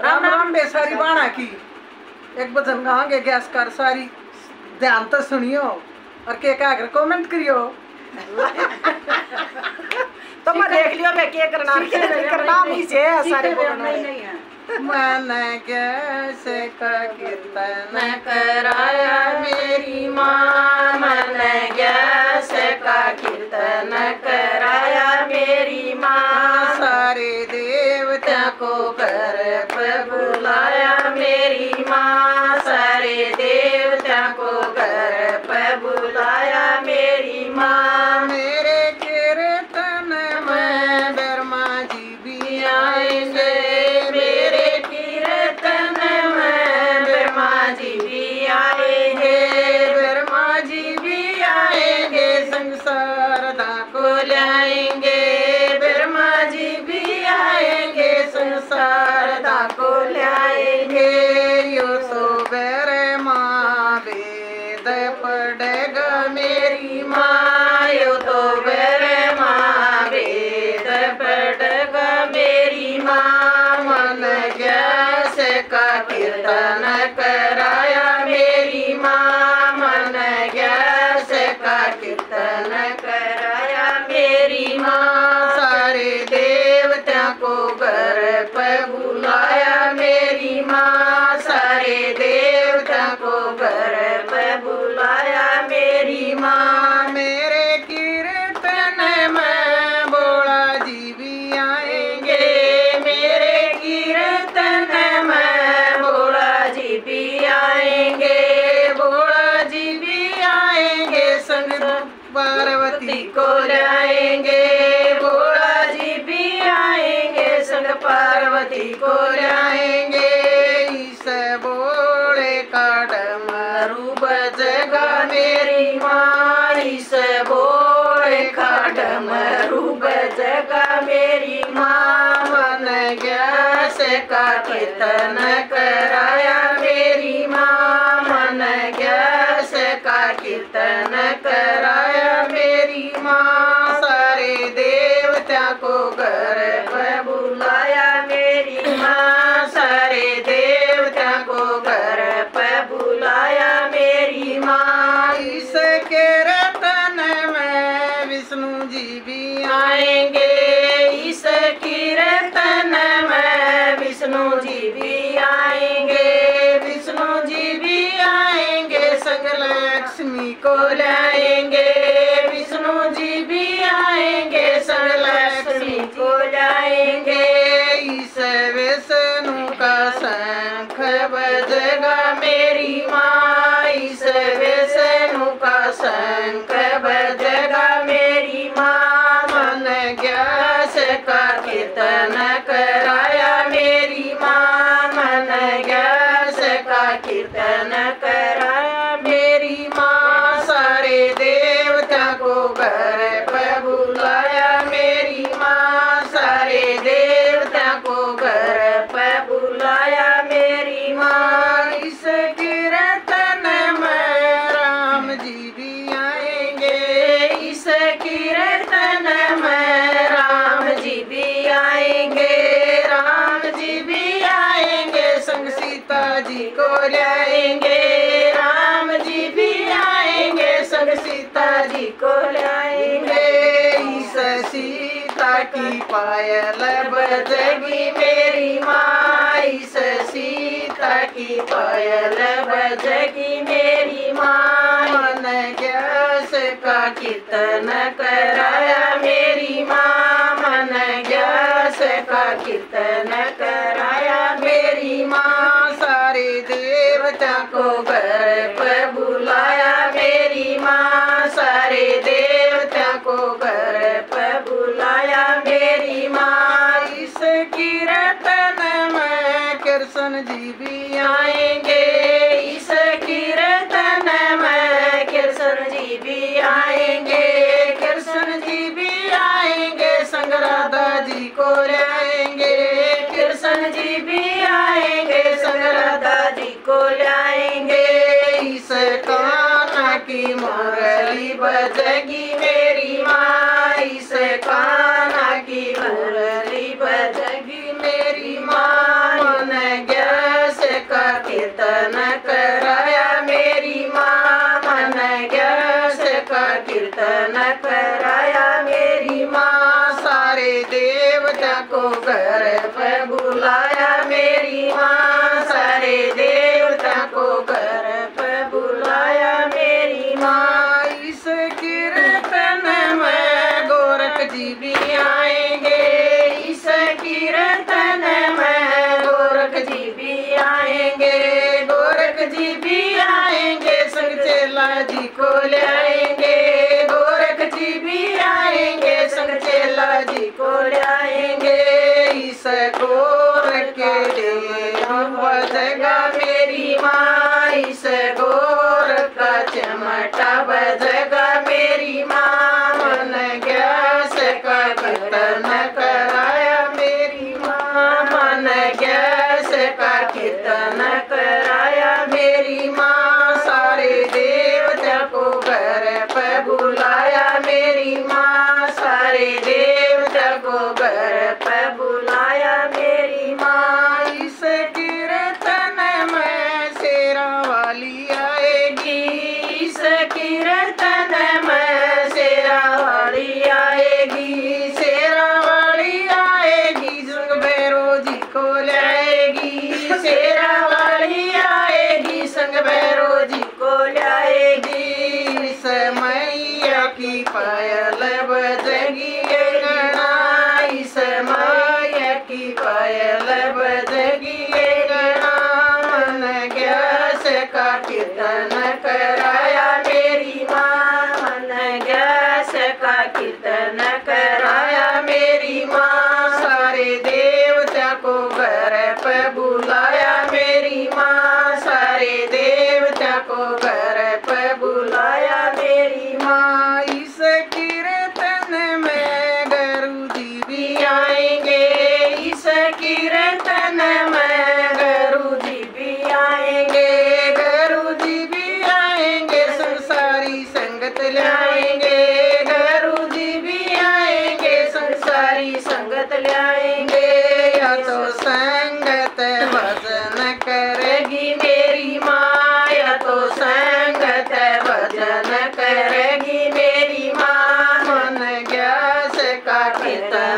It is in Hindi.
राम राम बेसारी बाणा की एक भजन गाओगे गैस कर सारी ध्यान तो सुनियो और के आकर कमेंट करियो। तो मैं देख लियो मैं क्या करना नहीं से सारे नहीं है। मन कैसे का कीर्तन कराया मेरी माँ, मन कैसे का कीर्तन कराया मेरी माँ, सारे देवता को घर पर बुलाया मेरी माँ, सारे देवता को घर पर बुलाया मेरी माँ। मेरे कीर्तन में ब्रह्मा जी भी आएंगे, मेरे कीर्तन में ब्रह्मा जी भी आएंगे, ब्रह्मा जी भी आएंगे, संसार दा को लाएंगे, ब्रह्मा जी भी आएंगे, संसार दा को लाएंगे। यो सो ब्रह्मा वेद पढ़ेगा मेरी माँ, यो तो ब्रह्मा वेद पढ़ेगा मेरी माँ, मन ज्ञास का कीर्तन कराया मेरी माँ, मन ज्ञास का कीर्तन कराया मेरी माँ, सारे देवता को घर पर बुलाया मेरी माँ, सारे देवता को घर पर बुलाया मेरी माँ। मेरे कीर्तन में भोला जी भी आएंगे, मेरे कीर्तन में भोला जी भी आएंगे, भोला जी भी आएंगे, संग पार्वती को लाएंगे, भोला जी भी आएंगे, संग पार्वती को लाएंगे। इस बोले का डमरू बजेगा मेरी माँ, इस बोले का डमरू बजेगा मेरी माँ, मन ज्ञास का कीर्तन कराया मेरी माँ, मन ज्ञास का कीर्तन कराया मेरी माँ, सारे देवता को घर पर बुलाया मेरी माँ, सारे देवता को घर पर बुलाया मेरी माँ। इस कीर्तन में विष्णु जी भी आएंगे, इस कीर्तन में विष्णु जी भी आएंगे, विष्णु जी भी आएंगे, संग लक्ष्मी को लाएंगे, विष्णु जी भी आएंगे, संग लक्ष्मी को लाएंगे। इस विष्णु का शंख बजेगा मेरी माँ, इस विष्णु का शंख बजेगा मेरी माँ, मन ज्ञास का कीर्तन कराया मेरी माँ, मन ज्ञास का कीर्तन कराया मेरी माँ, सारे देवता को घर पर बुलाया मेरी माँ, सारे देवता को घर पर बुलाया मेरी माँ। इस कीर्तन में राम जी भी आएंगे, इस कीर्तन में राम जी भी आएंगे, राम जी भी आएंगे, संग सीता जी को लाएंगे, राम जी भी आएंगे, संग सीता जी को लाएंगे। इस सीता की पायल बजेगी मेरी माँ, इस सीता की पायल बजेगी मेरी माँ, मन ज्ञास का कीर्तन कराया मेरी माँ, मन ज्ञास का कीर्तन कराया मेरी माँ, सारे देवता को घर पर बुलाया मेरी माँ, सारे देवता को घर पर बुलाया मेरी माँ। इस कीर्तन में कृष्ण जी भी आएंगे, इस कीर्तन में कृष्ण जी भी आएंगे, कृष्ण जी भी आएंगे, संग राधा जी को लाएंगे, कृष्ण जी भी आएंगे, संग राधा जी को लाएंगे। इस कान्हा की मुरली बजेगी मेरी माँ, इस कान्हा की मुरली बजेगी मेरी माँ, मन बजेगा मेरी माँ इस गोर का चमटा बजेगा मेरी माँ मन गैस का कीर्तन कराया मेरी माँ मन गैस का कीर्तन कराया मेरी माँ सारे देवता को घर पे बुलाया मेरी माँ सारे देवता को घर पे बुलाया मेरी माँ इस कीर्तन में शेरा वाली आएगी इस कीर्तन में शेरा वाली आएगी शेरा वाली आएगी संग भैरो जी को लाएगी शेरा वाली आएगी संग भैरो जी को लाएगी इस मैया की पायल बजेगी गणा इस मैया की पायल बजेगी गणा मन गैस का कीर्तन कराया मेरी माँ मन गैस का कीर्तन कराया मेरी माँ सारे देवता को घर पे बुलाया मेरी माँ सारे देवता को घर पे बुलाया मेरी माँ इस कीर्तन में गुरु जी भी आएंगे इस कीर्तन में गुरु जी भी आएंगे गुरु जी भी आएंगे संसारी संगत लाएंगे गुरु जी भी आएंगे संसारी संगत लाएंगे या तो संगत भजन करेगी मेरी माँ या तो संगत भजन करेगी मेरी माँ मन गैस का कीर्तन